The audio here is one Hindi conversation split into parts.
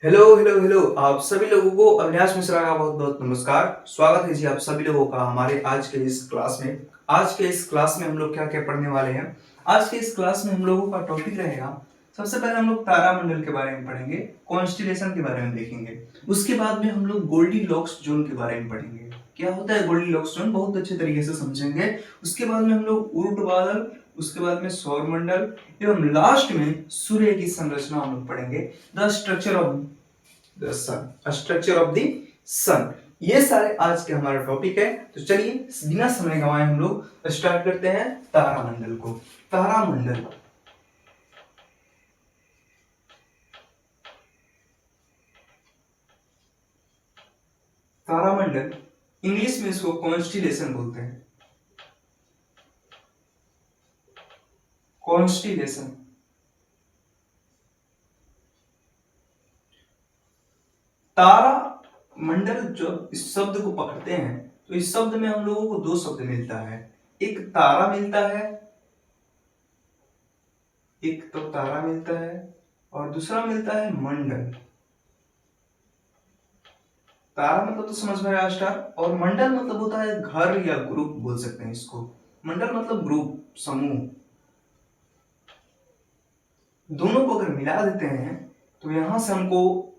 हेलो हेलो हेलो आप सभी लोगों को अविनाश मिश्रा का बहुत बहुत नमस्कार। स्वागत है जी आप सभी लोगों का हमारे आज के इस क्लास में। आज के इस क्लास में हम लोग क्या क्या पढ़ने वाले हैं। आज के इस क्लास में हम लोगों का टॉपिक रहेगा, सबसे पहले हम लोग तारामंडल के बारे में पढ़ेंगे, कॉन्स्टिलेशन के बारे में देखेंगे। उसके बाद में हम लोग गोल्डी लॉक्स जोन के बारे में पढ़ेंगे। क्या होता है गोल्डी लॉक्स जोन, बहुत अच्छे तरीके से समझेंगे। उसके बाद में हम लोग उर्ट बादल, उसके बाद में सौरमंडल एवं लास्ट में सूर्य की संरचना हम लोग पढ़ेंगे। The structure of the sun, structure of the sun. ये सारे आज के हमारा टॉपिक है। तो चलिए बिना समय गंवाए हम लोग स्टार्ट करते हैं तारामंडल को। तारामंडल, तारामंडल इंग्लिश में इसको कॉन्स्टिलेशन बोलते हैं। कॉन्स्टिलेशन, तारा मंडल जो इस शब्द को पकड़ते हैं तो इस शब्द में हम लोगों को दो शब्द मिलता है। एक तारा मिलता है, एक तो तारा मिलता है और दूसरा मिलता है मंडल। तारा मतलब तो समझ में आया, स्टार। और मंडल मतलब होता है घर या ग्रुप बोल सकते हैं इसको। मंडल मतलब ग्रुप, समूह। दोनों को अगर मिला देते हैं तो यहां से हमको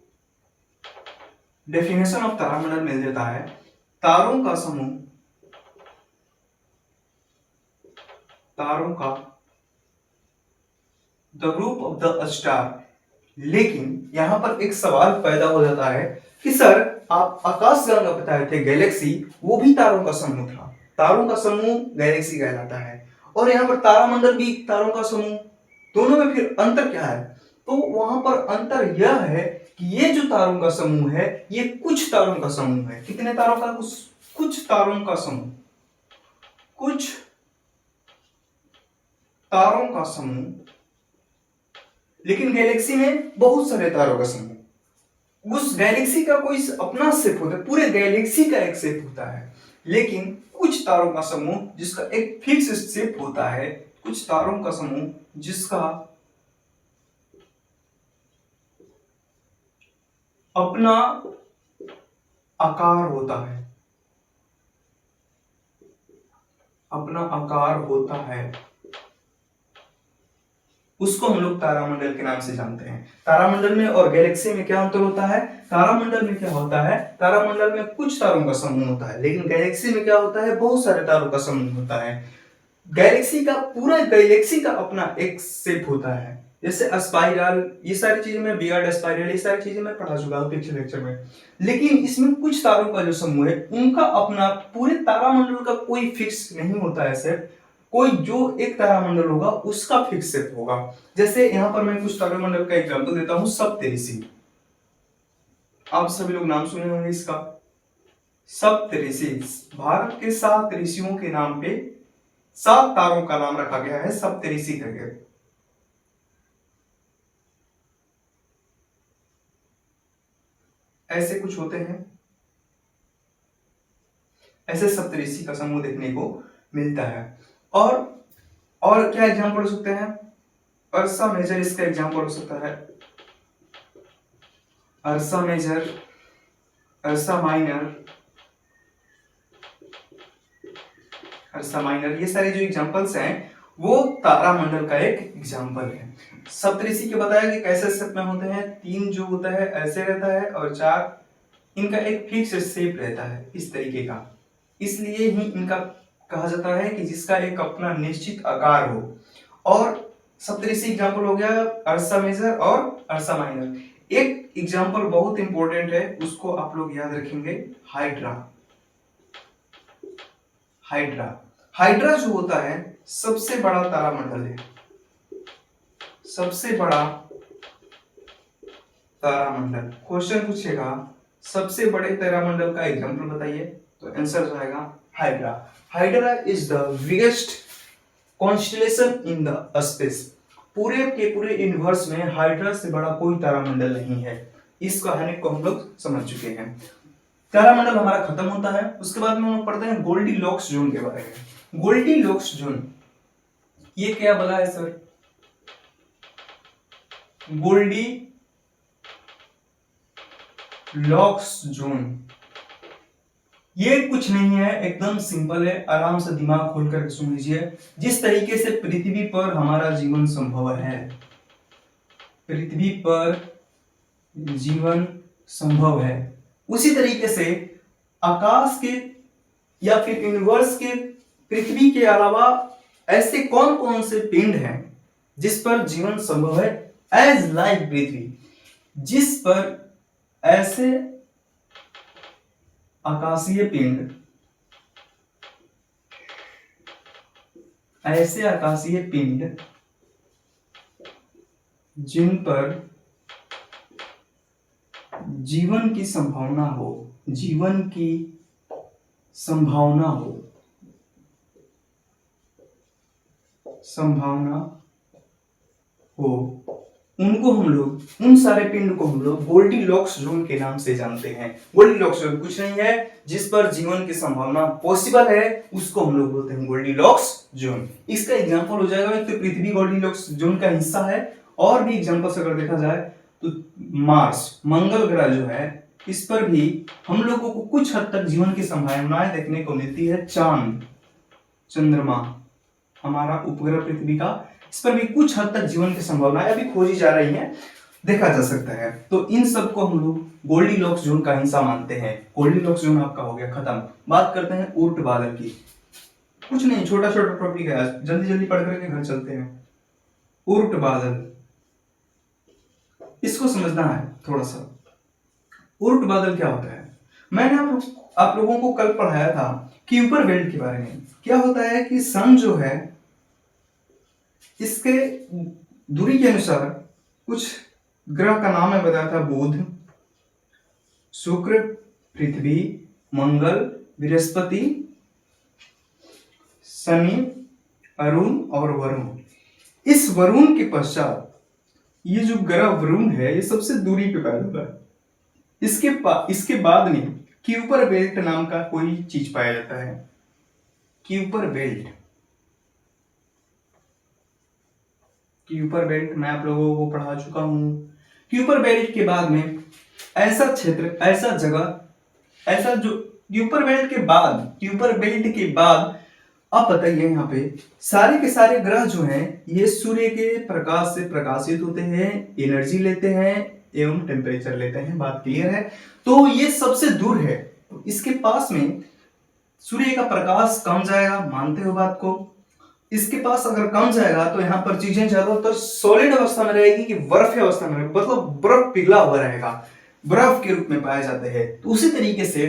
डेफिनेशन ऑफ तारामंडल मिल जाता है। तारों का समूह, तारों का the group of the star. लेकिन यहां पर एक सवाल पैदा हो जाता है कि सर आप आकाश गंगा बताए थे गैलेक्सी, वो भी तारों का समूह था। तारों का समूह गैलेक्सी कहलाता है और यहाँ पर तारामंडल भी तारों का समूह। दोनों में फिर अंतर क्या है? तो वहां पर अंतर यह है कि ये जो तारों का समूह है ये कुछ तारों का समूह है। कितने तारों का? कुछ तारों का समूह, कुछ तारों का समूह। लेकिन गैलेक्सी में बहुत सारे तारों का समूह। उस गैलेक्सी का कोई अपना शेप होता है, पूरे गैलेक्सी का एक शेप होता है। लेकिन कुछ तारों का समूह जिसका एक फिक्स शेप होता है, कुछ तारों का समूह जिसका अपना आकार होता है, अपना आकार होता है, उसको हम लोग तारामंडल के नाम से जानते हैं। तारामंडल में और गैलेक्सी में क्या अंतर होता है? तारामंडल में क्या होता है? तारामंडल में कुछ तारों का समूह होता है, लेकिन गैलेक्सी में क्या होता है? बहुत सारे तारों का समूह होता है। गैलेक्सी का, पूरा गैलेक्सी का अपना एक शेप होता है, जैसे स्पाइरल, ये सारी चीजें मैं बियर्ड स्पाइरल, ये सारी चीजें मैं पढ़ा चुका हूँ पिछले लेक्चर में। लेकिन इसमें कुछ तारों का जो समूह है उनका अपना, पूरे तारामंडल का कोई फिक्स नहीं होता है शेप। कोई जो एक तारामंडल होगा उसका फिक्स शेप होगा। जैसे यहाँ पर मैं कुछ तारामंडल का एग्जांपल देता हूँ। सप्तऋषि, आप सभी लोग नाम सुने होंगे इसका। सप्तऋषि, भारत के 7 ऋषियों के नाम पे 7 तारों का नाम रखा गया है सप्तऋषि करके। ऐसे कुछ होते हैं, ऐसे सप्तऋषि का समूह देखने को मिलता है। और क्या एग्जांपल हो सकते हैं? अर्सा मेजर इसका एग्जांपल हो सकता है। अर्सा मेजर, अर्सा माइनर, अर्सा माइनर, ये सारे जो एग्जांपल्स हैं वो तारामंडल का एक एग्जांपल है। सप्तऋषि के बताया कि कैसे शेप में होते हैं। 3 जो होता है ऐसे रहता है और 4 इनका एक फिक्स शेप रहता है इस तरीके का। इसलिए ही इनका कहा जाता है कि जिसका एक अपना निश्चित आकार हो। और सप्तऋषि एग्जांपल हो गया अर्सा मेजर और अर्सा माइनर। एक एग्जांपल बहुत इंपॉर्टेंट है, उसको आप लोग याद रखेंगे, हाइड्रा। हाइड्रा, हाइड्रा जो होता है सबसे बड़ा तारामंडल है, सबसे बड़ा तारामंडल। क्वेश्चन पूछेगा सबसे बड़े तारामंडल का एग्जांपल बताइए, तो आंसर हो जाएगा hydra. Hydra is the biggest constellation in the space. पूरे के पूरे यूनिवर्स में हाइड्रा से बड़ा कोई तारामंडल नहीं है। इस कहानी को हम लोग समझ चुके हैं। तारामंडल हमारा खत्म होता है, उसके बाद में हम लोग पढ़ते हैं गोल्डी लॉक्स जोन के बारे में। गोल्डी लॉक्स जोन, ये क्या बोला है सर? Goldy locks zone. ये कुछ नहीं है, एकदम सिंपल है, आराम से दिमाग खोल कर सुन लीजिए। जिस तरीके से पृथ्वी पर हमारा जीवन संभव है, पृथ्वी पर जीवन संभव है, उसी तरीके से आकाश के या फिर यूनिवर्स के पृथ्वी के अलावा ऐसे कौन कौन से पिंड हैं जिस पर जीवन संभव है, एज लाइक पृथ्वी, जिस पर ऐसे आकाशीय पिंड, ऐसे आकाशीय पिंड जिन पर जीवन की संभावना हो, जीवन की संभावना हो, संभावना हो, उनको हम लोग, उन सारे पिंड को हम लोग गोल्डीलॉक्स जोन के नाम से जानते हैं। गोल्डीलॉक्स जोन कुछ नहीं है, जिस पर जीवन की संभावना पॉसिबल है, उसको हम लोग बोलते हैं गोल्डीलॉक्स जोन। इसका एग्जांपल हो जाएगा, एक तो पृथ्वी गोल्डीलॉक्स जोन का हिस्सा है, और भी एग्जांपल्स अगर देखा जाए तो मार्स, मंगल ग्रह जो है, इस पर भी हम लोगों को कुछ हद तक जीवन की संभावनाएं देखने को मिलती है। चांद, चंद्रमा, हमारा उपग्रह पृथ्वी का, इस पर भी कुछ हद तक जीवन की संभावनाएं अभी खोजी जा रही हैं, देखा जा सकता है। तो इन सब को हम लोग गोल्डीलॉक्स जोन का हिस्सा मानते हैं। गोल्डीलॉक्स जोन आपका हो गया खत्म। बात करते हैं ऊर्ट बादल की। कुछ नहीं, छोटा छोटा टॉपिक है, जल्दी जल्दी पढ़ करके घर चलते हैं। ऊर्ट बादल, इसको समझना है थोड़ा सा। ऊर्ट बादल क्या होता है? मैंने आप लोगों को कल पढ़ाया था क्यूपर बेल्ट के बारे में। क्या होता है कि सन जो है, इसके दूरी के अनुसार कुछ ग्रह का नाम है बताया था, बुध, शुक्र, पृथ्वी, मंगल, बृहस्पति, शनि, अरुण और वरुण। इस वरुण के पश्चात ये जो ग्रह वरुण है, ये सबसे दूरी पे पैदा होता है। इसके बाद में क्यूपर बेल्ट नाम का कोई चीज पाया जाता है। क्यूपर बेल्ट, क्यूपर बेल्ट मैं आप लोगों को पढ़ा चुका हूं। क्यूपर बेल्ट के बाद में ऐसा क्षेत्र, ऐसा जगह, ऐसा जो क्यूपर बेल्ट के बाद आप बताइए, यहाँ पे सारे के सारे ग्रह जो हैं, ये सूर्य के प्रकाश से प्रकाशित होते हैं, एनर्जी लेते हैं एवं टेम्परेचर लेते हैं। बात क्लियर है? तो ये सबसे दूर है, तो इसके पास में सूर्य का प्रकाश कम जाएगा, मानते हो बात को? इसके पास अगर कम जाएगा तो यहाँ पर चीजें ज्यादातर सॉलिड अवस्था में रहेगी कि बर्फ अवस्था में रहेगी, मतलब बर्फ पिघला हुआ रहेगा, बर्फ के रूप में पाए जाते हैं। तो उसी तरीके से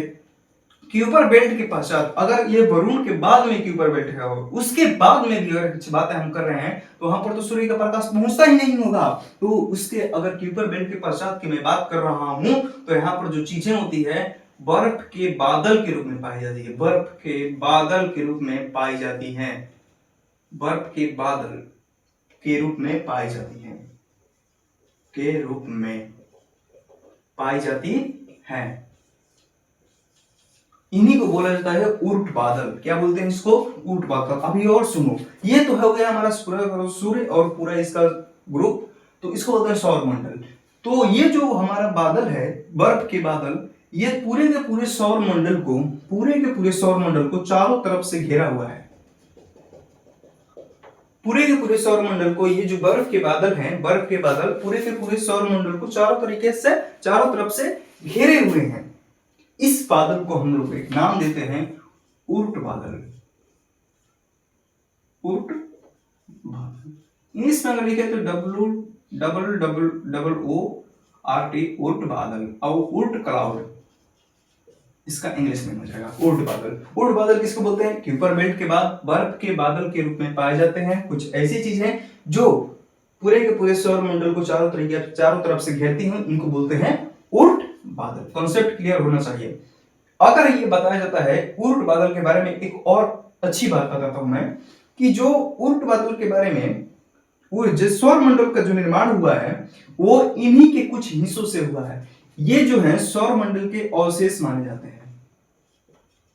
क्यूपर बेल्ट के पश्चात, अगर ये वरुण के बाद में क्यूपर बेल्ट है और उसके बाद में भी अगर कुछ बातें हम कर रहे हैं, तो वहां पर तो सूर्य का प्रकाश पहुंचता ही नहीं होगा। तो उसके अगर क्यूपर बेल्ट के पश्चात की मैं बात कर रहा हूं, तो यहाँ पर जो चीजें होती है, बर्फ के बादल के रूप में पाई जाती है, बर्फ के बादल के रूप में पाई जाती है, बर्फ के बादल के रूप में पाई जाती है, के रूप में पाई जाती है। इन्हीं को बोला जाता है ऊर्ट बादल। क्या बोलते हैं इसको? ऊर्ट बादल। अभी और सुनो, ये तो हो गया हमारा पूरा सूर्य और पूरा इसका ग्रुप, तो इसको बोलते हैं सौर मंडल। तो ये जो हमारा बादल है, बर्फ के बादल, ये पूरे के पूरे सौर मंडल को, पूरे के पूरे सौर मंडल को चारों तरफ से घेरा हुआ है। पूरे के पूरे सौर मंडल को, ये जो बर्फ के बादल हैं, बर्फ के बादल पूरे के पूरे सौर मंडल को चारों तरीके से, चारों तरफ से घेरे हुए हैं। इस बादल को हम लोग एक नाम देते हैं ऊर्ट बादल। ऊर्ट बादल, इंग्लिश में अगर लिखे तो WOORT, ऊर्ट बादल, और ऊर्ट क्लाउड, इसका इंग्लिश में हो जाएगा ऊर्ट बादल। ऊर्ट बादल किसको बोलते हैं? क्यूपर बेल्ट के बाद बर्फ के बादल के रूप में पाए जाते हैं। कुछ ऐसी चीजें जो पूरे के पूरे सौर मंडल को चारों तरफ से घेरती हैं, उनको बोलते हैं ऊर्ट बादल। कॉन्सेप्ट क्लियर होना चाहिए। अगर ये बताया जाता है ऊर्ट बादल के बारे में, एक और अच्छी बात बताता हूं मैं, कि जो ऊर्ट बादल के बारे में, वो जिस सौर मंडल का जो निर्माण हुआ है, वो इन्हीं के कुछ हिस्सों से हुआ है। ये जो है सौर मंडल के अवशेष माने जाते हैं।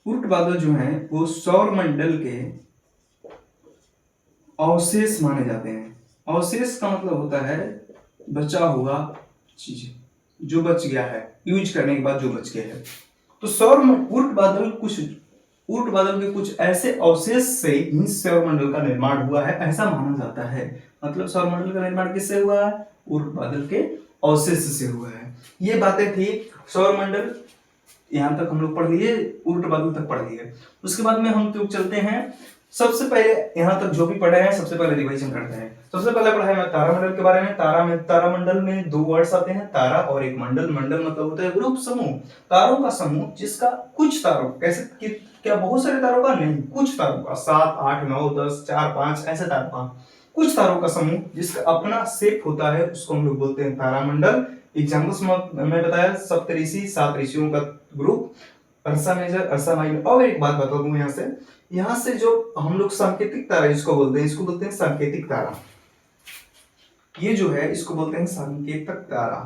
ऊर्ट बादल जो है वो सौर मंडल के अवशेष माने जाते हैं। अवशेष का मतलब होता है बचा हुआ चीजें, जो बच गया है, यूज करने के बाद जो बच गया है। तो उर्ट बादल के कुछ ऐसे अवशेष से इन सौरमंडल का निर्माण हुआ है, ऐसा माना जाता है। मतलब सौरमंडल का निर्माण किससे हुआ है? उर्ट बादल के अवशेष से हुआ है। ये बातें थी सौरमंडल, यहाँ तक हम लोग पढ़ लिए, उर्ट बादल तक पढ़ लिए। उसके बाद में हम चलते हैं, सबसे पहले यहाँ तक जो भी पढ़े हैं सबसे पहले रिवाइजन करते हैं। सबसे पहले पढ़ा है मैं तारामंडल के बारे में। तारामंडल में 2 वर्ड्स आते हैं, तारा और एक मंडल। मंडल मतलब होता है ग्रुप, समूह, तारों का समूह, जिसका कुछ तारों, कैसे क्या बहुत सारे तारों का नहीं, कुछ तारों का, 7 8 9 10 4 5 ऐसे तारों का, कुछ तारों का समूह जिसका अपना शेप होता है, उसको हम लोग बोलते हैं तारामंडल। एग्जाम्पल्स मैं बताया, सप्तऋषि, 7 ऋषियों का ग्रुप, अर्सा मेजर, अर्सा माइनर। और एक बात बता दूं यहाँ से जो हम लोग सांकेतिक तारा इसको बोलते हैं, इसको बोलते हैं सांकेतिक तारा। ये जो है इसको बोलते हैं संकेतक तारा।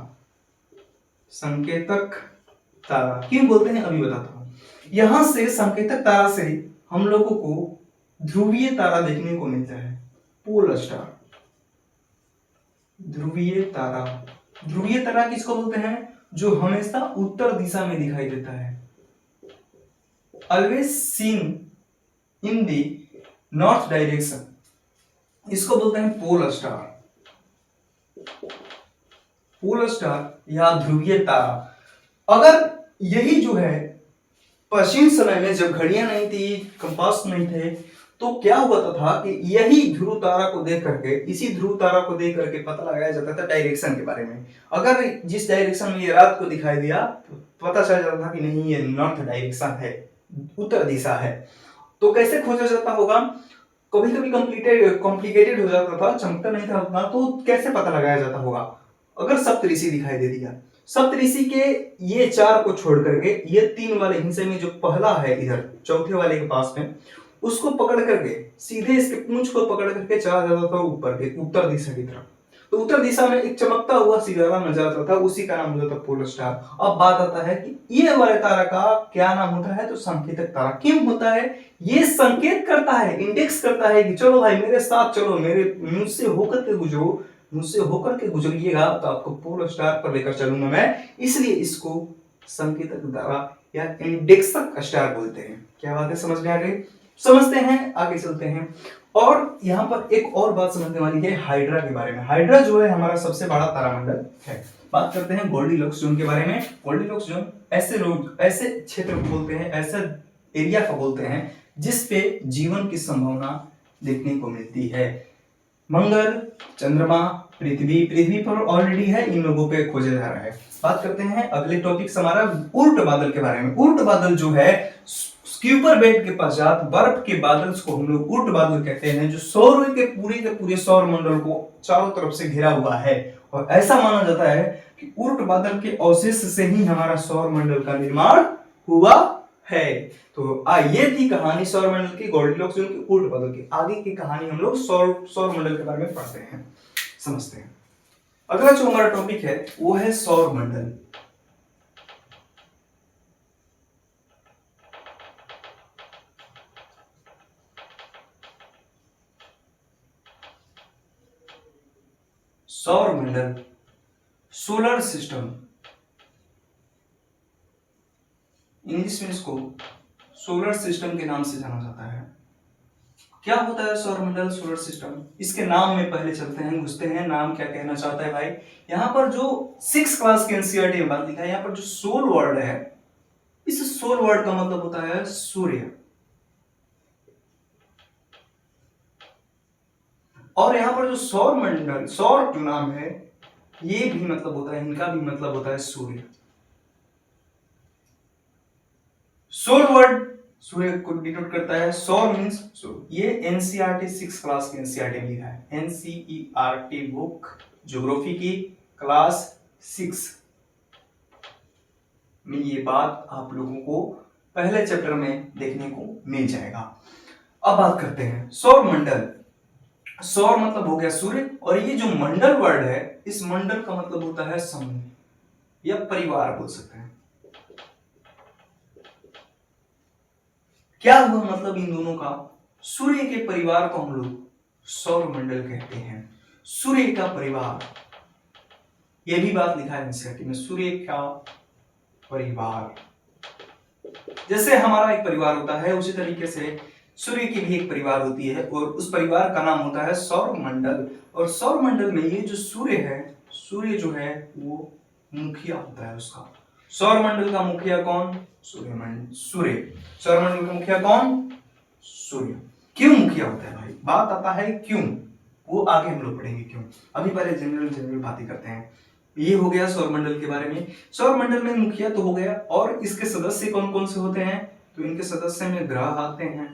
संकेतक तारा क्यों बोलते हैं अभी बताता हूं। यहां से संकेतक तारा से हम लोगों को ध्रुवीय तारा देखने को मिलता है, पोल स्टार। ध्रुवीय तारा, ध्रुवीय तारा किसको बोलते हैं? जो हमेशा उत्तर दिशा में दिखाई देता है, always seen in the north direction, इसको बोलते हैं पोल स्टार। पोल स्टार या ध्रुवीय तारा। अगर यही जो है पश्चिम समय में जब घड़ियां नहीं थी, कंपास नहीं थे, तो क्या होता था कि यही ध्रुव तारा को देख करके, इसी ध्रुव तारा को देख करके पता लगाया जाता था डायरेक्शन के बारे में। अगर जिस डायरेक्शन में ये रात को दिखाई दिया तो पता चल जाता था कि नहीं ये नॉर्थ डायरेक्शन है, उत्तर दिशा है। तो कैसे खोजा जाता होगा? कभी कभी कॉम्प्लिकेटेड हो जाता था, चमकता नहीं था उतना, तो कैसे पता लगाया जाता होगा? अगर सप्तऋषि दिखाई दे दिया, सप्तऋषि के ये 4 को छोड़ करके ये 3 वाले हिस्से में जो पहला है इधर चौथे वाले के पास में, उसको पकड़ करके सीधे इसके पूंछ को पकड़ करके चला जाता था ऊपर के उत्तर दिशा की तरफ। तो उत्तर दिशा में एक चमकता हुआ सितारा नजर आता था, उसी का नाम होता था पोलर स्टार। अब बात आता है कि ये वाले तारा का क्या नाम होता है? तो संकेतक तारा। क्यों होता है? ये संकेत करता है, इंडेक्स करता है कि चलो भाई मेरे साथ चलो, मेरे मुझसे होकर के गुजरो, मुझसे होकर के गुजरिएगा तो आपको पोलर स्टार पर लेकर चलूंगा मैं। इसलिए इसको संकेतक तारा या इंडेक्सक स्टार बोलते हैं। क्या बात है, समझ में आ गई? समझते हैं, आगे चलते हैं। और यहाँ पर एक और बात समझने वाली है हाइड्रा के बारे में। हाइड्रा जो है हमारा सबसे बड़ा तारामंडल है। बात करते हैं गोल्डीलॉक्स जोन के बारे में। गोल्डीलॉक्स जोन ऐसे लोग, ऐसे क्षेत्र को बोलते हैं, ऐसे एरिया को बोलते हैं जिसपे जीवन की संभावना देखने को मिलती है। मंगल, चंद्रमा, पृथ्वी पर ऑलरेडी है, इन लोगों पे खोजा जा रहा है। बात करते हैं अगले टॉपिक हमारा उर्ट बादल के बारे में। उर्ट बादल जो है क्यूपर बेल्ट के पश्चात बर्फ के बादल को हम लोग उर्ट बादल कहते हैं, जो सौर के पूरे सौर मंडल को चारों तरफ से घिरा हुआ है। और ऐसा माना जाता है कि उर्ट बादल के अवशेष से ही हमारा सौर मंडल का निर्माण हुआ है। तो ये थी कहानी सौर मंडल की, गोल्डीलॉक्स जोन की, उर्ट बादल की। आगे की कहानी हम लोग सौर मंडल के बारे में पढ़ते हैं, समझते हैं। अगला जो हमारा टॉपिक है वो है सौर मंडल। सौर मंडल, सोलर सिस्टम, इंग्लिश में इसको सोलर सिस्टम के नाम से जाना जाता है। क्या होता है सौर मंडल, सोलर सिस्टम? इसके नाम में पहले चलते हैं, घुसते हैं, नाम क्या कहना चाहता है भाई। यहाँ पर जो 6 क्लास के एनसीईआरटी में बात लिखा है, यहाँ पर जो सोल वर्ड है, इस सोल वर्ड का मतलब होता है सूर्य। और यहाँ पर जो सौर मंडल, सौर जो नाम है, ये भी मतलब होता है, इनका भी मतलब होता है सूर्य। सोल वर्ड सूर्य को डिनोट करता है, सौर मींस सूर्य। ये एनसीईआरटी 6 क्लास के एनसीईआरटी में लिखा है, एनसीईआरटी बुक ज्योग्राफी की क्लास 6 में ये बात आप लोगों को पहले चैप्टर में देखने को मिल जाएगा। अब बात करते हैं सौर मंडल। सौर मतलब हो गया सूर्य, और ये जो मंडल वर्ड है, इस मंडल का मतलब होता है समूह या परिवार बोल सकते हैं। क्या हुआ मतलब इन दोनों का? सूर्य के परिवार को हम लोग सौर मंडल कहते हैं। सूर्य का परिवार, ये भी बात लिखा है एनसीईआरटी में, सूर्य का परिवार। जैसे हमारा एक परिवार होता है उसी तरीके से सूर्य की भी एक परिवार होती है और उस परिवार का नाम होता है सौर मंडल। और सौर मंडल में ये जो सूर्य है, सूर्य जो है वो मुखिया होता है उसका। सौर मंडल का मुखिया कौन? सूर्य। सौर मंडल का मुखिया कौन? सूर्य। क्यों मुखिया होता है भाई? बात आता है क्यों, वो आगे हम लोग पढ़ेंगे क्यों। अभी पहले जनरल बातें करते हैं। ये हो गया सौरमंडल के बारे में। सौरमंडल में मुखिया तो हो गया, और इसके सदस्य कौन कौन से होते हैं? तो इनके सदस्य में ग्रह आते हैं,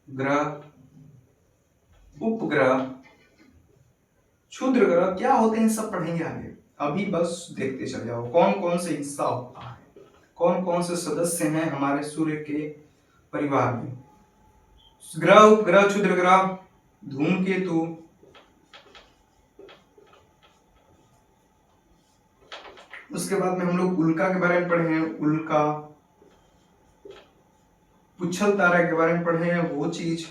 ग्रह, उपग्रह, क्षुद्र ग्रह क्या होते हैं सब पढ़ेंगे आगे। अभी बस देखते चले जाओ कौन कौन से हिस्सा होता है, कौन कौन से सदस्य हैं हमारे सूर्य के परिवार में। ग्रह, उपग्रह, क्षुद्र ग्रह, धूमकेतु, उसके बाद में हम लोग उल्का के बारे में पढ़े हैं, उल्का, पुच्छल तारा के बारे में पढ़े हैं, वो चीज,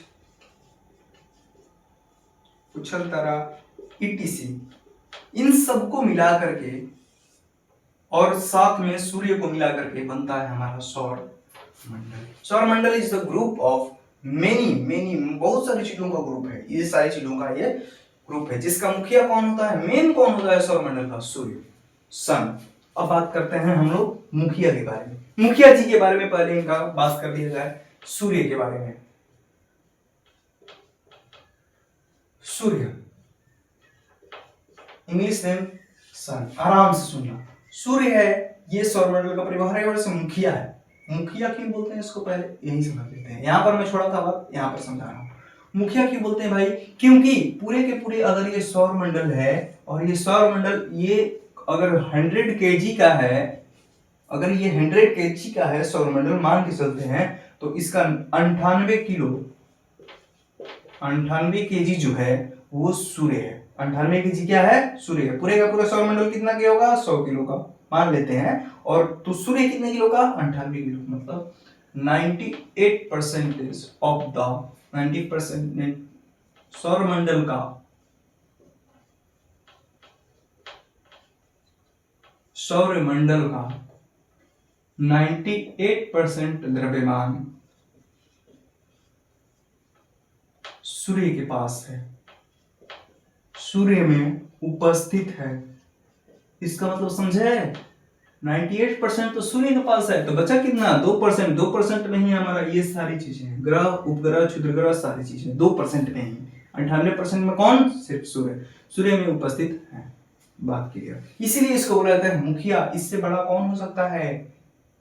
पुच्छल तारा, ईटीसी, इन सबको मिला करके और साथ में सूर्य को मिला करके बनता है हमारा सौर मंडल। सौर मंडल is the group of many बहुत सारी चीजों का ग्रुप है, ये सारी चीजों का ये ग्रुप है, जिसका मुखिया कौन होता है, मेन कौन होता है सौर मंडल का? सूर्य, सन। अब बात करते हैं हम लोग मुखिया के बारे में। मुखिया जी के बारे में पहले इनका बात कर दिया जाए, सूर्य के बारे में। सूर्य, इंग्लिश नेम सन, आराम से सुनना। सूर्य है, ये सौरमंडल का परिवार है और इसे मुखिया है। मुखिया क्यों बोलते हैं इसको, पहले यही समझ लेते हैं। यहां पर मैं छोड़ा था बात, यहां पर समझा रहा हूं। मुखिया क्यों बोलते हैं भाई? क्योंकि पूरे के पूरे अगर ये सौरमंडल है और ये सौरमंडल ये अगर 100 केजी का है, अगर ये 100 केजी का है सौरमंडल मान के चलते हैं, तो इसका 98 केजी जो है वो सूर्य है। 98 केजी क्या है? सूर्य है। पूरे का पूरा सौरमंडल कितना के होगा? 100 किलो का मान लेते हैं। और तो सूर्य कितने किलो का? 98 किलो, मतलब 98% ऑफ द 90% सौरमंडल का सौरमंडल का 98% द्रव्यमान सूर्य के पास है, सूर्य में उपस्थित है। इसका मतलब समझे? 98% तो सूर्य के पास है, तो बचा कितना? 2%। 2% में ही हमारा ये सारी चीजें हैं, ग्रह, उपग्रह, क्षुद्र ग्रह, सारी चीजें 2% में ही। 98% में कौन? सिर्फ सूर्य। सूर्य में उपस्थित है। बात क्लियर। इसीलिए इसको बोला जाता है मुखिया। इससे बड़ा कौन हो सकता है?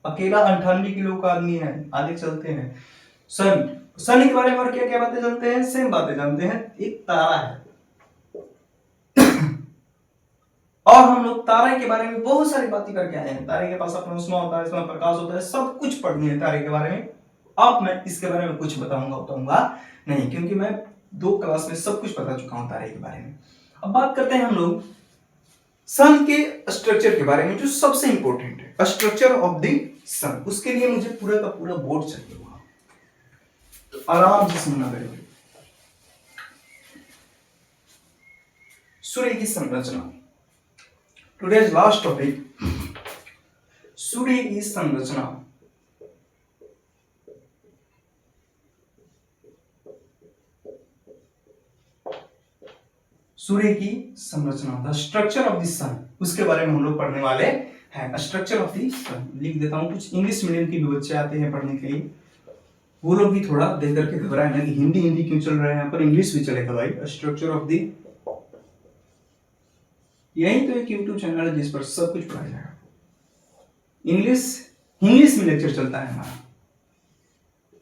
अकेला 98 किलो का आदमी है। आगे चलते हैं। सन, सन के बारे में और क्या क्या बातें जानते हैं? सेम बातें जानते हैं। एक तारा है और हम लोग तारे के बारे में बहुत सारी बातें करके आए हैं। तारे के पास अपना उष्मा होता है, इसमें प्रकाश होता है, सब कुछ पढ़नी है तारे के बारे में। अब मैं इसके बारे में कुछ बताऊंगा नहीं, क्योंकि मैं 2 क्लास में सब कुछ बता चुका हूं तारे के बारे में। अब बात करते हैं हम लोग सन के स्ट्रक्चर के बारे में, जो सबसे इंपॉर्टेंट है, स्ट्रक्चर ऑफ द सन। उसके लिए मुझे पूरा का पूरा बोर्ड चाहिए होगा, तो आराम से सुनना करेंगे। सूर्य की संरचना, टुडेज लास्ट टॉपिक, सूर्य की संरचना। सूर्य की संरचना, द स्ट्रक्चर ऑफ द सन, उसके बारे में हम लोग पढ़ने वाले हैं। स्ट्रक्चर ऑफ द सन लिख देता हूं। कुछ इंग्लिश मीडियम के भी बच्चे आते हैं पढ़ने के लिए, वो लोग भी थोड़ा देख करके घबराए ना कि हिंदी क्यों चल रहा है, यहाँ पर इंग्लिश भी चलेगा भाई। स्ट्रक्चर ऑफ द, यही तो एक यूट्यूब चैनल है जिस पर सब कुछ पढ़ाया जाएगा। इंग्लिश में लेक्चर चलता है हमारा।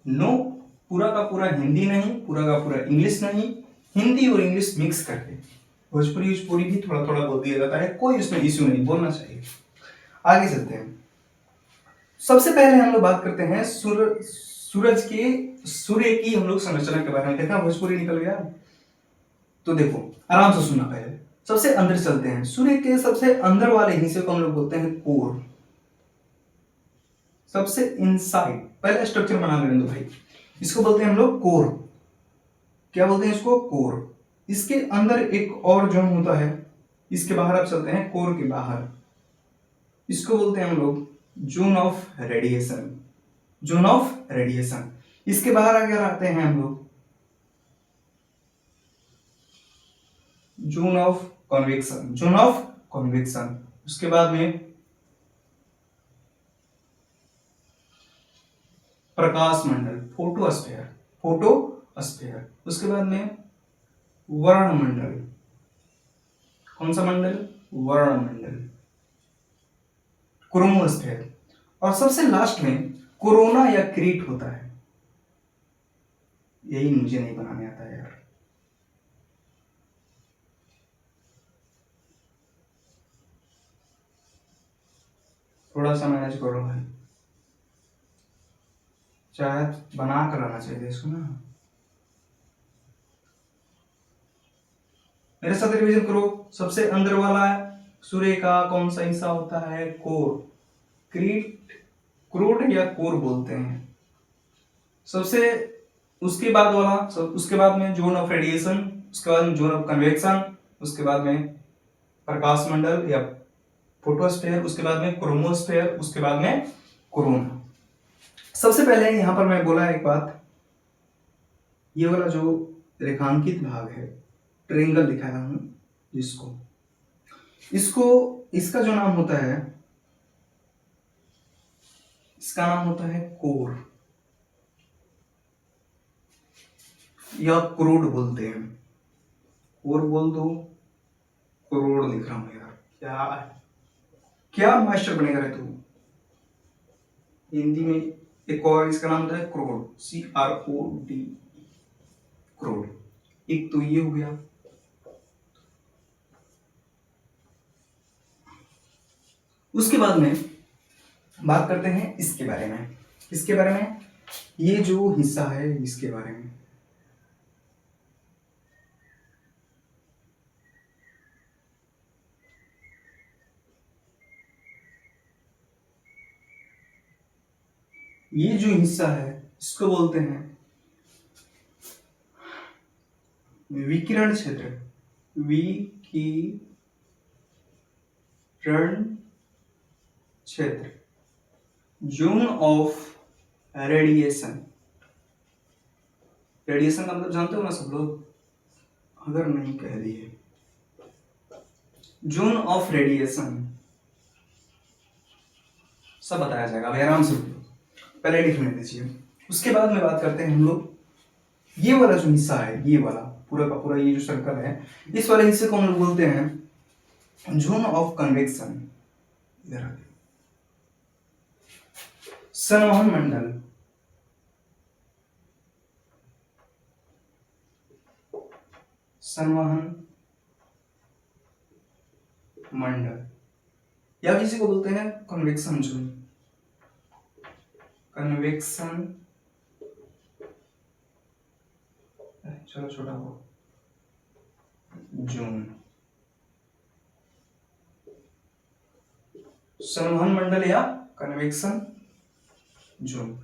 नो, पूरा का पूरा हिंदी नहीं, पूरा का पूरा इंग्लिश नहीं, हिंदी और इंग्लिश मिक्स करके। भोजपुरी भी थोड़ा थोड़ा बोल दिया जाता है, कोई उसमें इश्यू नहीं, बोलना चाहिए। आगे चलते हैं। सबसे पहले हम लोग बात करते हैं सूर्य की हम लोग संरचना के बारे में। देखा भोजपुरी निकल गया, तो देखो आराम से सुनना। पहले सबसे अंदर चलते हैं। सूर्य के सबसे अंदर वाले हिस्से को हम लोग बोलते हैं कोर, सबसे इनसाइड। पहले स्ट्रक्चर बना लेने दो भाई, इसको बोलते हैं हम लोग कोर। क्या बोलते हैं इसको? कोर। इसके अंदर एक और जोन होता है इसके बाहर अब चलते हैं कोर के बाहर, इसको बोलते हैं हम लोग zone of radiation, zone of radiation. इसके बाहर आगे आते हैं हम लोग zone of convection, zone of convection. उसके बाद में प्रकाश मंडल, फोटोस्फीयर, फोटोस्फीयर। उसके बाद में वर्णमंडल, कौन सा मंडल? वर्णमंडल, क्रोमोस्फीयर। और सबसे लास्ट में कोरोना या क्रीट होता है, यही मुझे नहीं बनाने आता है यार। थोड़ा सा मैनेज करो भाई, शायद बना कर आना चाहिए इसको ना। मेरे साथ रिवीजन करो। सबसे अंदर वाला सूर्य का कौन सा हिस्सा होता है? कोर, क्रीट, क्रूड या कोर बोलते हैं। सबसे उसके बाद वाला, उसके बाद में जोन ऑफ रेडिएशन, उसके बाद में जोन ऑफ कन्वेक्शन, उसके बाद में प्रकाश मंडल या फोटोस्फीयर, उसके बाद में क्रोमोस्फीयर, उसके बाद में कोरोना। सबसे पहले यहां पर मैं बोला एक बात, ये वाला जो रेखांकित भाग है, ट्रायंगल दिखाया हूं जिसको, इसको, इसका जो नाम होता है, इसका नाम होता है कोर या क्रोड बोलते हैं। कोर बोल दो, करोड़ लिख रहा हूं यार, क्या क्या मास्टर बनेगा रे तू। हिंदी में एक और इसका नाम होता है क्रोड, CROD, क्रोड। एक तो ये हो गया। उसके बाद में बात करते हैं इसके बारे में, इसके बारे में, ये जो हिस्सा है इसके बारे में। ये जो हिस्सा है इसको बोलते हैं विकिरण क्षेत्र, विकिरण क्षेत्र, जोन ऑफ रेडिएशन। रेडिएशन का मतलब जानते हो ना सब लोग, अगर नहीं कह दिए, जोन ऑफ रेडिएशन सब बताया जाएगा, अभी आराम से पहले लिखने दीजिए। उसके बाद में बात करते हैं हम लोग, ये वाला जो हिस्सा है, ये वाला पूरा का पूरा ये जो सर्कल है, इस वाले हिस्से को हम लोग बोलते हैं जोन ऑफ कन्वेक्शन। इधर आ, संवहन मंडल, संवहन मंडल, या किसी को बोलते हैं कन्वेक्शन जोन, कन्वेक्शन, चलो छोटा हो, जोन, संवहन मंडल या कन्वेक्शन जोन।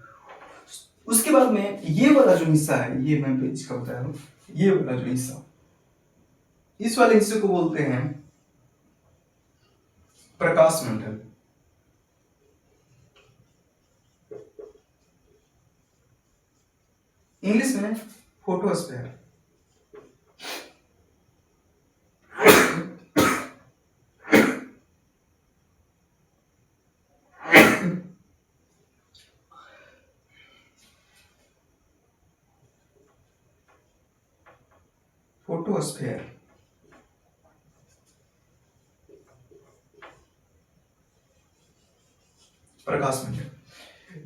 उसके बाद में ये वाला जो हिस्सा है, ये मैं पेज का बता रहा हूं, ये वाला जो हिस्सा, इस वाले हिस्से को बोलते हैं प्रकाश मंडल, इंग्लिश में फोटोस्फीयर। फोटोस्फीयर, प्रकाश मंडल।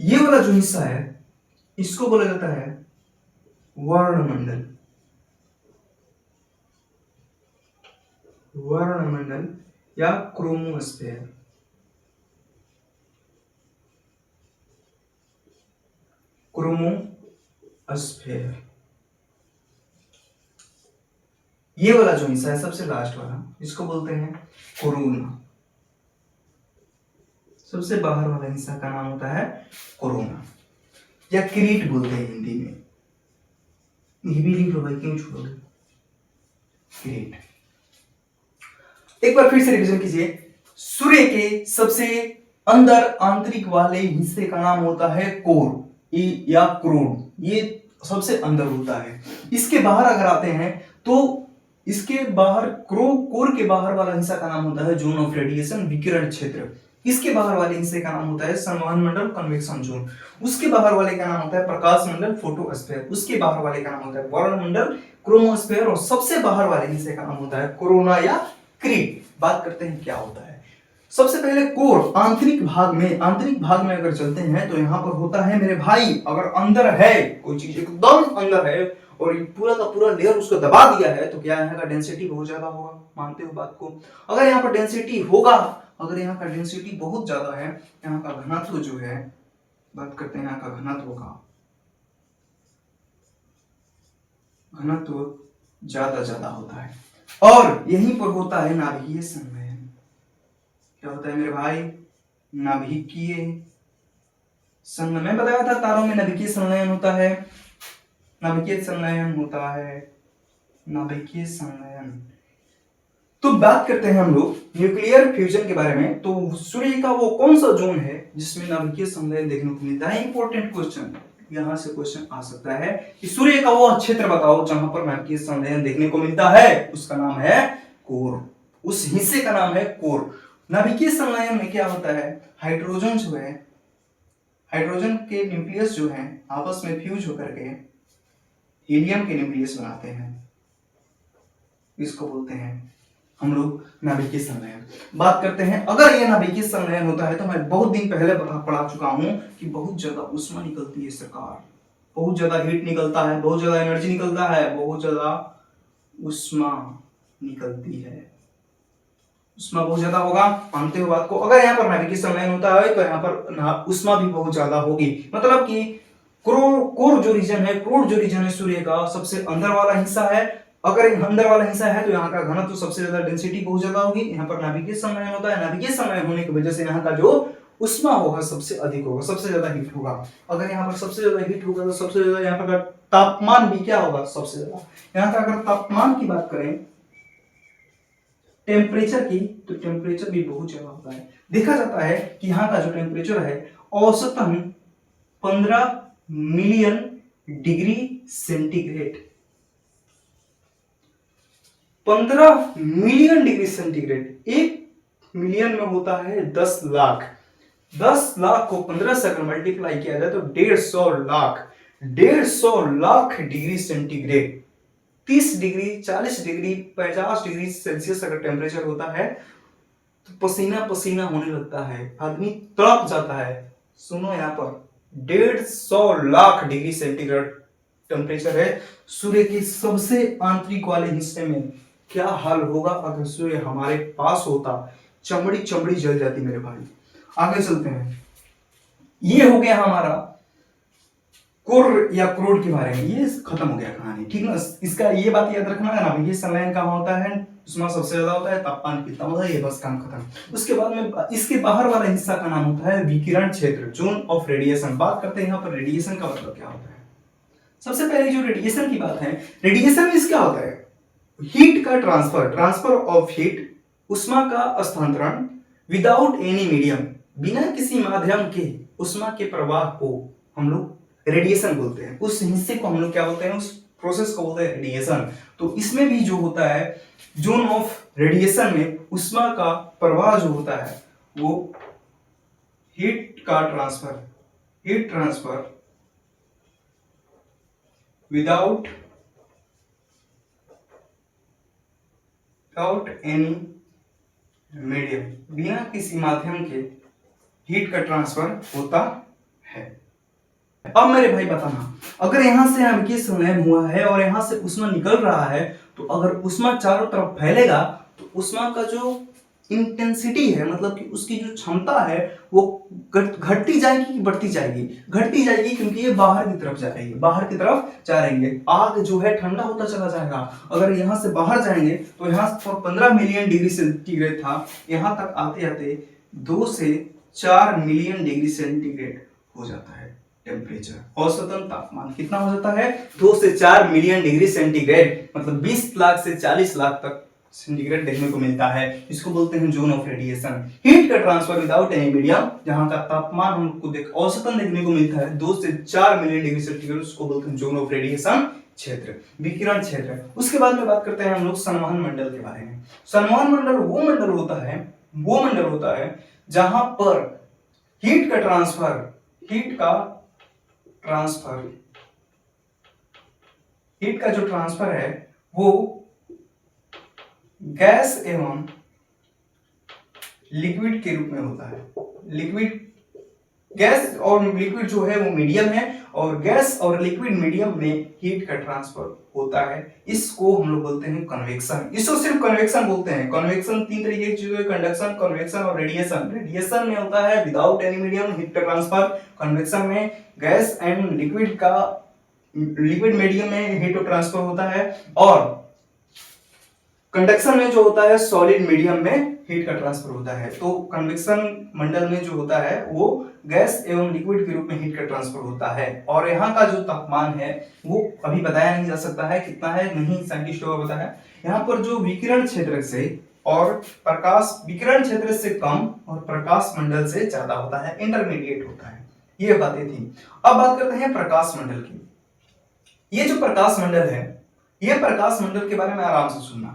ये वाला जो हिस्सा है इसको बोला जाता है वर्णमंडल, वर्णमंडल या क्रोमोस्फीयर, क्रोमोस्फीयर। ये वाला जो हिस्सा है सबसे लास्ट वाला, इसको बोलते हैं कोरोना। सबसे बाहर वाला हिस्सा का नाम होता है कोरोना या क्रीट बोलते हैं हिंदी में। ये भी लिख लो भाई, क्यों छोड़ोगे, क्रीट। एक बार फिर से रिवीजन कीजिए। सूर्य के सबसे अंदर आंतरिक वाले हिस्से का नाम होता है कोर या क्रोड। ये सबसे अंदर होता है। इसके बाहर अगर आते हैं तो इसके बाहर कोर के बाहर वाला हिस्सा का नाम होता है जोन ऑफ रेडिएशन, विकिरण क्षेत्र। इसके बाहर वाले हिस्से का नाम होता है संवहन मंडल, कन्वेक्शन जोन। उसके बाहर वाले का नाम होता है प्रकाश मंडल, फोटोस्फीयर। उसके बाहर वाले का नाम होता है वर्ण मंडल, क्रोमोस्फीयर। और सबसे बाहर वाले हिस्से का नाम होता है कोरोना या क्रीट। बात करते हैं क्या होता है। सबसे पहले कोर आंतरिक भाग में अगर चलते हैं तो यहाँ पर होता है मेरे भाई, अगर अंदर है कोई चीज एकदम अंदर है और ये पूरा का पूरा लेयर उसको दबा दिया है तो क्या यहाँ का डेंसिटी बहुत ज्यादा होगा। मानते हो बात को। अगर यहाँ पर डेंसिटी होगा, अगर यहाँ का डेंसिटी बहुत ज्यादा है, यहाँ का घनत्व जो है, बात करते हैं यहाँ का घनत्व का, घनत्व ज्यादा होता है। और यहीं पर होता है नाभिकीय संलयन। क्या होता है मेरे भाई? नाभिकीय संलयन। मैं बताया था तारों में नाभिकीय संलयन होता है, नाभिकीय संलयन होता है, नाभिकीय संलयन। तो बात करते हैं हम लोग न्यूक्लियर फ्यूजन के बारे में। तो सूर्य का वो कौन सा जोन है जिसमें नाभिकीय संलयन देखने को मिलता है? इंपॉर्टेंट क्वेश्चन, यहां से क्वेश्चन आ सकता है कि सूर्य का वो क्षेत्र बताओ जहां पर नाभिकीय संलयन देखने को मिलता है। उसका नाम है कोर, उस हिस्से का नाम है कोर। नाभिकीय संलयन में क्या होता है? हाइड्रोजन जो है, हाइड्रोजन के न्यूक्लियस जो है आपस में फ्यूज होकर के हीलियम के न्यूक्लियस बनाते हैं। इसको बोलते हैं हम लोग नाभिकीय संलयन। बात करते हैं अगर ये नाभिकीय संलयन होता है तो मैं बहुत दिन पहले पढ़ा चुका हूं कि बहुत ज्यादा उष्मा निकलती है सरकार, बहुत ज्यादा हीट निकलता है, बहुत ज्यादा एनर्जी निकलता है, बहुत ज्यादा उष्मा निकलती है। उष्मा बहुत ज्यादा होगा, मानते हो बात को। अगर यहाँ पर नाभिकीय संलयन होता है तो यहाँ पर उष्मा भी बहुत ज्यादा होगी। मतलब कि कोर जो रीजन है, क्रोड जो रीजन है सूर्य का सबसे अंदर वाला हिस्सा है। अगर अंदर वाला हिस्सा है तो यहाँ का घनत्व सबसे ज्यादा, डेंसिटी बहुत ज्यादा होगी। यहाँ पर नाभिकीय संलयन होता है, नाभिकीय संलयन होने की वजह से यहाँ का जो उष्मा होगा सबसे अधिक होगा, सबसे ज्यादा हीट होगा। अगर यहाँ पर सबसे ज्यादा हीट होगा तो सबसे ज्यादा यहाँ पर तापमान भी क्या होगा? सबसे ज्यादा। यहाँ का अगर तापमान की बात करें टेम्परेचर की, तो टेम्परेचर भी बहुत ज्यादा होता है। देखा जाता है कि यहाँ का जो टेम्परेचर है औसतन 15 million degree centigrade, 15 million degree centigrade. 1 million में होता है 10 लाख। 10 लाख को 15 से अगर मल्टीप्लाई किया जाए तो 150 lakh, 150 lakh degree centigrade. 30 degree, 40 degree, 50 degree Celsius अगर टेम्परेचर होता है तो पसीना पसीना होने लगता है, आदमी तड़प जाता है। सुनो यहाँ पर 150 लाख डिग्री सेंटीग्रेड टेम्परेचर है सूर्य के सबसे आंतरिक वाले हिस्से में। क्या हाल होगा अगर सूर्य हमारे पास होता? चमड़ी चमड़ी जल जाती मेरे भाई। आगे चलते हैं। ये हो गया हमारा कोर या क्रोड के बारे में, ये खत्म हो गया कहानी, ठीक ना। इसका ये बात याद रखना है ना, ये संलयन कहाँ होता है, उष्मा सबसे ज्यादा होता है, तापमान कितना होता है, ये बस काम खत्म। उसके बाद में इसके बाहर वाला हिस्सा का नाम होता है विकिरण क्षेत्र, जोन ऑफ रेडिएशन। बात करते हैं यहाँ पर रेडिएशन का मतलब क्या होता है। सबसे पहले जो रेडिएशन की बात है, रेडिएशन में क्या होता है? हीट का ट्रांसफर ऑफ हीट, उष्मा का स्थानांतरण विदाउट एनी मीडियम, बिना किसी माध्यम के उष्मा के प्रवाह को हम लोग रेडिएशन बोलते हैं। उस हिस्से को हम लोग क्या बोलते हैं? उस प्रोसेस को बोलते हैं रेडिएशन। तो इसमें भी जो होता है जोन ऑफ रेडिएशन में उष्मा का प्रवाह जो होता है वो heat transfer without any medium, बिना किसी माध्यम के हीट का ट्रांसफर होता है। अब मेरे भाई बताना, अगर यहां से नाभिकीय संलयन हुआ है और यहां से उष्मा निकल रहा है तो अगर उष्मा चारों तरफ फैलेगा तो उष्मा का जो इंटेंसिटी है, मतलब कि उसकी जो क्षमता है वो घटती जाएगी कि बढ़ती जाएगी? घटती जाएगी, क्योंकि ये बाहर की तरफ जा रही है, बाहर की तरफ जा रही है। आग जो है ठंडा होता चला जाएगा। अगर यहाँ से बाहर जाएंगे तो यहाँ पर 15 मिलियन डिग्री सेंटीग्रेड था, यहाँ तक आते आते 2 से 4 मिलियन डिग्री सेंटीग्रेड हो जाता है टेम्परेचर। औसतन तापमान कितना हो जाता है? 2 से 4 मिलियन डिग्री सेंटीग्रेड, मतलब 20 लाख से 40 लाख तक सेंटीग्रेड देखने को मिलता है। इसको बोलते हैं जोन ऑफ रेडिएशन। हीट का ट्रांसफर विदाउट एनी मीडियम, जहां का तापमान हमको औसतन देखने को मिलता है 2 से 4 मिलियन डिग्री सेंटीग्रेड, उसको बोलते हैं जोन ऑफ रेडिएशन क्षेत्र, विकिरण क्षेत्र। उसके बाद में बात करते हैं हम लोग संवहन मंडल के बारे में। संवहन मंडल वो मंडल होता है जहां पर हीट का ट्रांसफर है वो गैस एवं लिक्विड के रूप में होता है। गैस और लिक्विड जो है वो मीडियम है, और गैस और लिक्विड मीडियम में हीट का ट्रांसफर होता है। इसको हम लोग बोलते हैं कन्वेक्शन। इसको सिर्फ कन्वेक्शन बोलते हैं। कन्वेक्शन 3 तरीके की चीजें, कंडक्शन, कन्वेक्शन और रेडिएशन। रेडिएशन में होता है विदाउट एनी मीडियम हीट का ट्रांसफर। कन्वेक्शन में गैस एंड लिक्विड मीडियम में हीट ट्रांसफर होता है, और कंडक्शन में जो होता है सॉलिड मीडियम में हीट का ट्रांसफर होता है। तो कन्वेक्शन मंडल में जो होता है वो गैस एवं लिक्विड के रूप में हीट का ट्रांसफर होता है। और यहाँ का जो तापमान है वो अभी बताया नहीं जा सकता है कितना है, नहीं साइंटिस्टों को बताया। यहाँ पर जो विकिरण क्षेत्र से कम और प्रकाश मंडल से ज्यादा होता है, इंटरमीडिएट होता है। ये बातें थी। अब बात करते हैं प्रकाश मंडल की। ये जो प्रकाश मंडल है, ये प्रकाश मंडल के बारे में आराम से सुनना।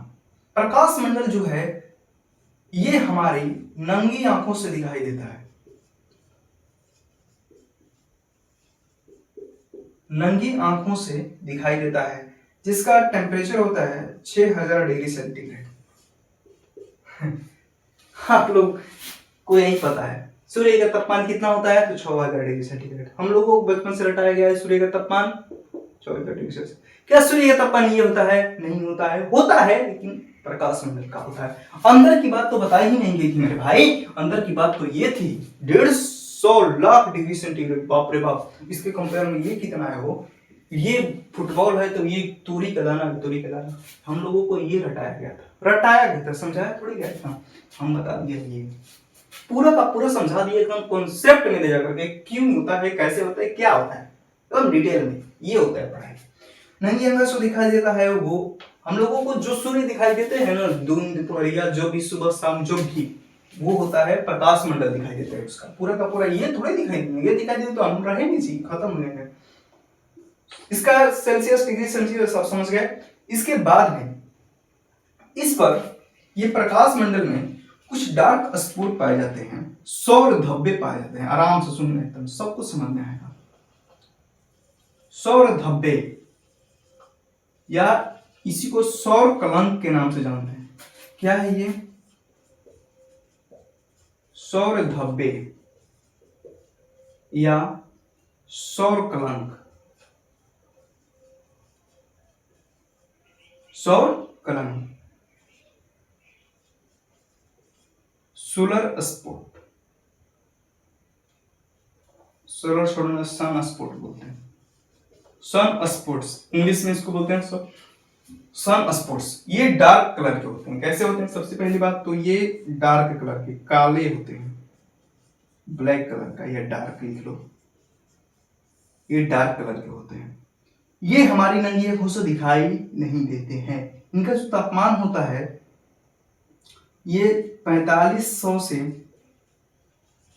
प्रकाश मंडल जो है ये हमारी नंगी आंखों से दिखाई देता है। नंगी आंखों से दिखाई देता है, जिसका टेम्परेचर होता है 6000 डिग्री सेंटीग्रेड। आप लोग को यही पता है सूर्य का तापमान कितना होता है, तो 6000 डिग्री सेंटीग्रेड। हम लोगों को बचपन से रटाया गया है सूर्य का तापमान 24 डिग्री सेल्सियस। क्या सूर्य का तापमान ये होता है? नहीं होता है। होता है लेकिन प्रकाश मंडल का होता है। अंदर की बात तो बता ही नहीं गई थी मेरे भाई। अंदर की बात तो ये थी 150 लाख डिग्री सेंटीग्रेड। बाप रे बाप, इसके कंपेयर में ये कितना है? वो ये फुटबॉल है तो ये तूरी का दाना। हम लोगों को ये रटाया गया था, समझाया थोड़ी गया था, हम बता दिए। ये पूरा का पूरा समझा दिए एकदम कॉन्सेप्ट में ले जाकर के, क्यों होता है, कैसे होता है, क्या होता है, एकदम डिटेल में। ये होता है पढ़ाई। नंगी आंखों से दिखाई देता है वो हम लोगों को जो सूर्य दिखाई देते हैं ना, दिन दोपहरिया, जो भी सुबह शाम, जो भी, वो होता है प्रकाश मंडल दिखाई देता है उसका पूरा का पूरा। ये थोड़े दिखाई देंगे, ये दिखाई दे तो हम रहे नहीं जी, खत्म हो जाएंगे। इसका सेल्सियस, डिग्री सेल्सियस सब समझ गए। इसके बाद में इस पर ये प्रकाश मंडल में कुछ डार्क स्पॉट पाए जाते हैं, सौर धब्बे पाए जाते हैं। आराम से सुनना, एकदम सब कुछ समझ में आएगा। सौर धब्बे या इसी को सौर कलंक के नाम से जानते हैं। क्या है ये? सौर धब्बे या सौर कलंक। सौर कलंक, सोलर स्पॉट, सोलर छोड़ना सन स्पॉट बोलते हैं। सन स्पॉट्स इंग्लिश में इसको बोलते हैं सन स्पॉट्स। ये डार्क कलर के होते हैं। कैसे होते हैं? सबसे पहली बात तो ये डार्क कलर के, काले होते हैं, ब्लैक कलर का, या डार्क लिख लो, ये डार्क कलर के होते हैं। ये हमारी नंगी आंखों से दिखाई नहीं देते हैं। इनका जो तापमान होता है ये 4500 से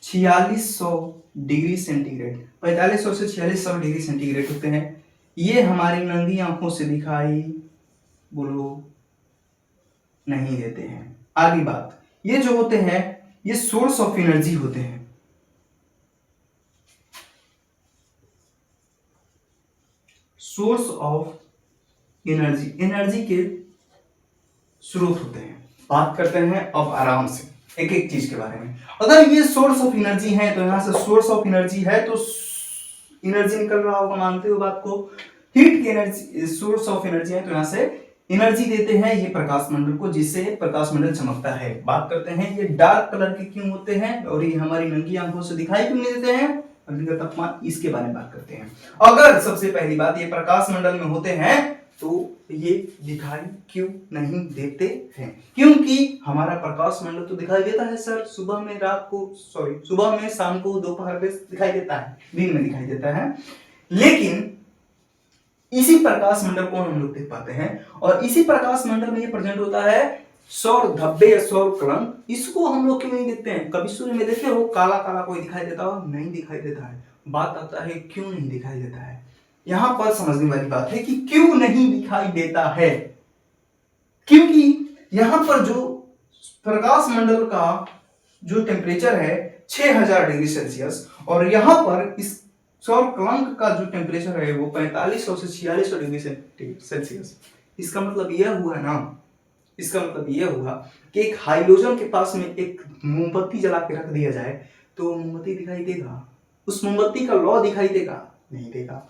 4600 डिग्री सेंटीग्रेड, 4500 से 4600 डिग्री सेंटीग्रेड होते हैं। ये हमारी नंगी आंखों से दिखाई नहीं देते हैं। आगे बात, ये जो होते हैं ये सोर्स ऑफ एनर्जी होते हैं। सोर्स ऑफ एनर्जी, एनर्जी के स्रोत होते हैं। बात करते हैं अब आराम से एक एक चीज के बारे में। अगर ये सोर्स ऑफ एनर्जी है तो यहां से सोर्स ऑफ एनर्जी है तो एनर्जी निकल रहा होगा, मानते हो बात को। हीट की एनर्जी सोर्स ऑफ एनर्जी है तो यहां से एनर्जी देते हैं ये प्रकाश मंडल को, जिससे प्रकाश मंडल चमकता है। बात करते हैं ये डार्क कलर के क्यों होते हैं और ये हमारी नंगी आंखों से दिखाई क्यों नहीं देते हैं, का तापमान, इसके बारे में बात करते हैं। अगर सबसे पहली बात ये प्रकाश मंडल में होते हैं तो ये दिखाई क्यों नहीं देते हैं? क्योंकि हमारा प्रकाश मंडल तो दिखाई देता है सर, सुबह में, रात को, सुबह में, शाम को, दोपहर में दिखाई देता है, दिन में दिखाई देता है। लेकिन इसी प्रकाश मंडल को हम लोग देख पाते हैं और इसी प्रकाश मंडल में ये प्रेजेंट होता है सौर धब्बे या सौर कलंक, इसको हम लोग क्यों नहीं देखते हैं? कभी सूर्य में देखे हो काला काला कोई दिखाई देता हो? नहीं दिखाई देता है। बात आता है क्यों नहीं दिखाई देता है। यहां पर समझने वाली बात है कि क्यों नहीं दिखाई देता है, क्योंकि यहां पर जो प्रकाश मंडल का जो टेम्परेचर है 6000 डिग्री सेल्सियस, और यहां पर इस सौर कलंक का जो टेम्परेचर है वो 4500 से 4600 डिग्री सेल्सियस। इसका मतलब यह हुआ ना, इसका मतलब यह हुआ कि एक हाइड्रोजन के पास में एक मोमबत्ती जला के रख दिया जाए तो मोमबत्ती दिखाई देगा? उस मोमबत्ती का लौ दिखाई देगा? नहीं देगा।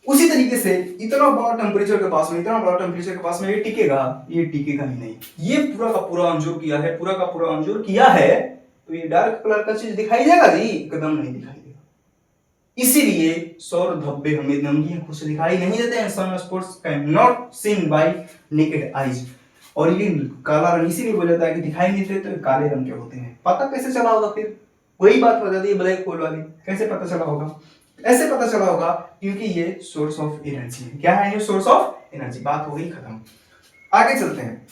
उसी तरीके से इतना बड़ा टेम्परेचर के पास में, इतना बड़ा टेम्परेचर के पास में ये टिकेगा? ये टिकेगा ही नहीं। ये पूरा का पूरा अंजुर किया है, पूरा का पूरा अंजुर किया है, तो ये डार्क कलर का चीज दिखाई देगा जी? एकदम नहीं दिखाई देगा। इसीलिए सौर धब्बे हमें नंगी आंखों से दिखाई नहीं देते हैं। Sun spots can not seen by naked eyes. और ये काला रंग इसीलिए बोला जाता है कि दिखाई नहीं देते, तो काले रंग के होते हैं। पता कैसे चला होगा? फिर वही बात हो जाती है ब्लैक होल वाली। कैसे पता चला होगा? ऐसे पता चला होगा क्योंकि ये सोर्स ऑफ एनर्जी है। क्या है ये? Source of energy. बात हो गई खत्म। आगे चलते हैं।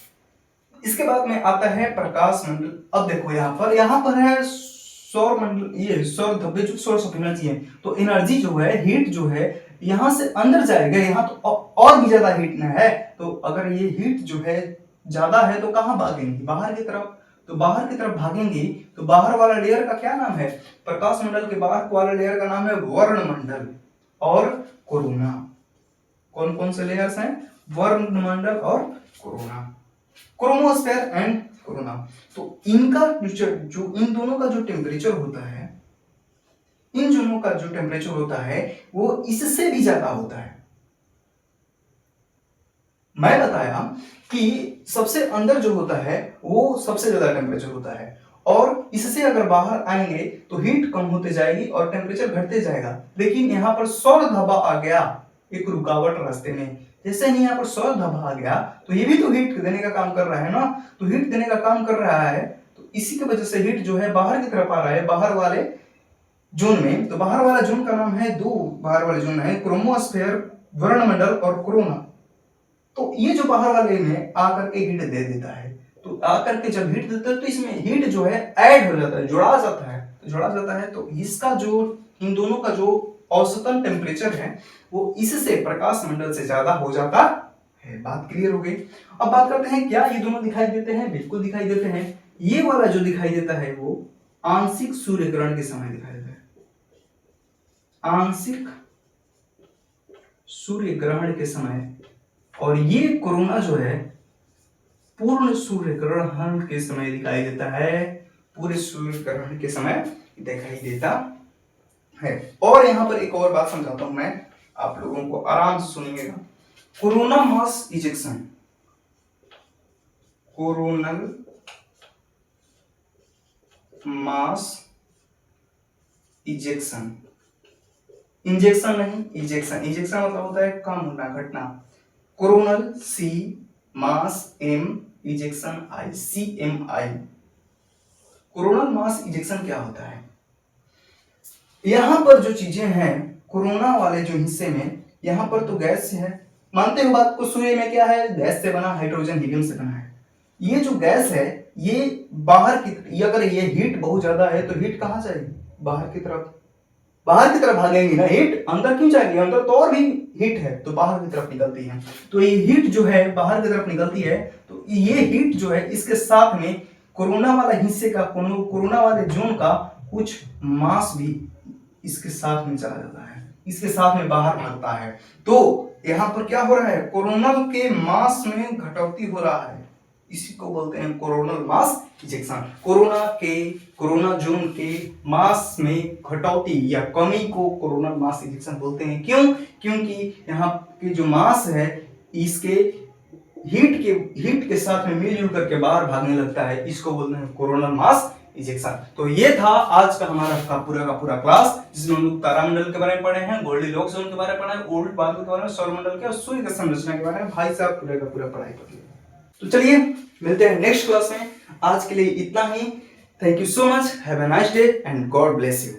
इसके बाद में आता है प्रकाश मंडल। अब देखो यहाँ पर है सौर मंडल, ये सौर धब्बे जो सोर्स ऑफ एनर्जी है। तो एनर्जी जो है, हीट जो है, यहां से अंदर जाएगा। यहाँ तो और भी ज्यादा हीट ना है, तो अगर ये हीट जो है ज्यादा है तो कहां भागेंगे? बाहर की तरफ। तो बाहर की तरफ भागेंगे तो बाहर वाला लेयर का क्या नाम है? प्रकाश मंडल के बाहर वाला लेयर का नाम है वर्णमंडल और कोरोना। कौन कौन से लेयर्स हैं? वर्णमंडल और कोरोना, क्रोमोस्फेयर एंड कोरोना। तो इनका जो इन दोनों का जो टेम्परेचर होता है, इन दोनों का जो टेम्परेचर होता है वो इससे भी ज्यादा होता है। मैं बताया कि सबसे अंदर जो होता है वो सबसे ज्यादा टेम्परेचर होता है, और इससे अगर बाहर आएंगे तो हीट कम होते जाएगी और टेम्परेचर घटते जाएगा। लेकिन यहाँ पर सौर धब्बा आ गया एक रुकावट रास्ते में। जैसे ही यहाँ पर सौर धब्बा आ गया तो ये भी तो हीट देने का काम कर रहा है ना। तो हीट देने का काम कर रहा है, तो इसी की वजह से हीट जो है बाहर की तरफ आ रहा है, बाहर वाले जोन में। तो बाहर वाला जोन का नाम है, दो बाहर वाले जोन है, क्रोमोस्फेयर, वर्णमंडल और कोरोना। तो ये जो बाहर वाले में आकर के हीट दे देता है, तो आकर के जब हीट देता है तो इसमें हीट जो है ऐड हो जाता है, जुड़ा जाता है। तो जुड़ा जाता है तो इसका जो इन दोनों का जो औसतन टेम्परेचर है वो इससे प्रकाश मंडल से ज्यादा हो जाता है। बात क्लियर हो गई। अब बात करते हैं क्या ये दोनों दिखाई देते हैं? बिल्कुल दिखाई देते हैं। ये वाला जो दिखाई देता है वो आंशिक सूर्य ग्रहण के समय दिखाई देता है, आंशिक सूर्य ग्रहण के समय। और ये कोरोना जो है पूर्ण सूर्य ग्रहण के समय दिखाई देता है, पूरे सूर्य ग्रहण के समय दिखाई देता है। और यहां पर एक और बात समझाता हूं मैं, आप लोगों को आराम से सुनिएगा। Corona mass ejection, coronal mass ejection, injection नहीं, इजेक्शन। इजेक्शन मतलब होता है कम होना, घटना। कोरोनल सी, मास एम, इजेक्शन आई, CMI। कोरोनल मास इजेक्शन क्या होता है? यहां पर जो चीजें हैं कोरोना वाले जो हिस्से में, यहां पर तो गैस है, मानते हो बात को? सूर्य में क्या है? गैस से बना, हाइड्रोजन हीलियम से बना है। ये जो गैस है ये बाहर की, अगर ये हीट बहुत ज्यादा है तो हीट कहां जाएगी? बाहर की तरफ। बाहर की तरफ भागेंगी ना, हीट अंदर क्यों जाएगी? अंदर तो और भी हीट है, तो बाहर की तरफ निकलती है। तो ये हीट जो है बाहर की तरफ निकलती है, तो ये हीट जो है इसके साथ में कोरोना वाला हिस्से का, कोरोना वाले जोन का कुछ मास भी इसके साथ में चला जाता है, इसके साथ में बाहर भागता है। तो यहाँ पर क्या हो रहा है? कोरोना के मास में घटौती हो रहा है, इसी को बोलते हैं coronal mass ejection. Corona zone के मास में घटौती या कमी को कोरोनल मास इजेक्शन बोलते हैं। क्यों? क्योंकि यहाँ के जो मास है इसके हीट के साथ में मिलजुल करके बाहर भागने लगता है, इसको बोलते हैं कोरोनल मास इजेक्शन। तो ये था आज का हमारा पूरा का पूरा क्लास, जिसमें हम लोग तारामंडल के बारे में पढ़े हैं, गोल्डीलॉक्स जोन के बारे में पढ़ा है, ओल्ट बादल के बारे में, सौरमंडल के और सूर्य की संरचना के बारे में। भाई साहब पूरा का पूरा पढ़ाई कर लिया। तो चलिए मिलते हैं नेक्स्ट क्लास में। आज के लिए इतना ही। Thank you so much, have a nice day and God bless you.